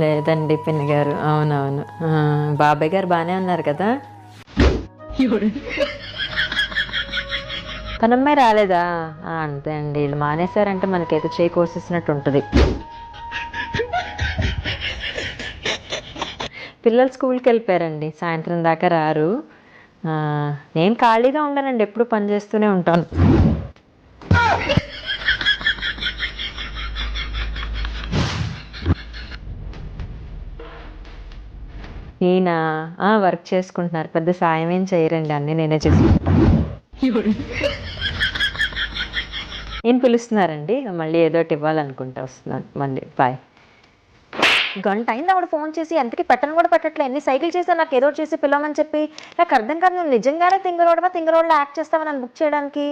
లేదండి పిన్ని గారు. అవునవును. బాబాయ్ గారు బాగానే ఉన్నారు కదా? తనమ్మాయి రాలేదా? అంతే అండి, వీళ్ళు మానేశారంటే మనకైతే చేయి కోసేసినట్టు ఉంటుంది. పిల్లలు స్కూల్కి వెళ్ళిపోయారండి, సాయంత్రం దాకా రారు. నేను ఖాళీగా ఉండనండి, ఎప్పుడు పని చేస్తూనే ఉంటాను. ఈయన వర్క్ చేసుకుంటున్నారు, పెద్ద సాయం ఏం చేయరండి, అన్నీ నేనే చేసుకుంటాను. ఈయన పిలుస్తున్నారండి, మళ్ళీ ఏదో ఒకటి ఇవ్వాలనుకుంటా, వస్తున్నాను మళ్ళీ. బాయ్. గంట అయింది ఆవిడ ఫోన్ చేసి, ఎంతకి పెట్టను కూడా పెట్టట్లే. ఎన్ని సైకిల్ చేశాను నాకు ఏదో చేసి పిలవమని చెప్పి. నాకు అర్థం కాదు, నువ్వు నిజంగానే తింగరోడ్లో యాక్ట్ చేస్తావా నన్ను బుక్ చేయడానికి?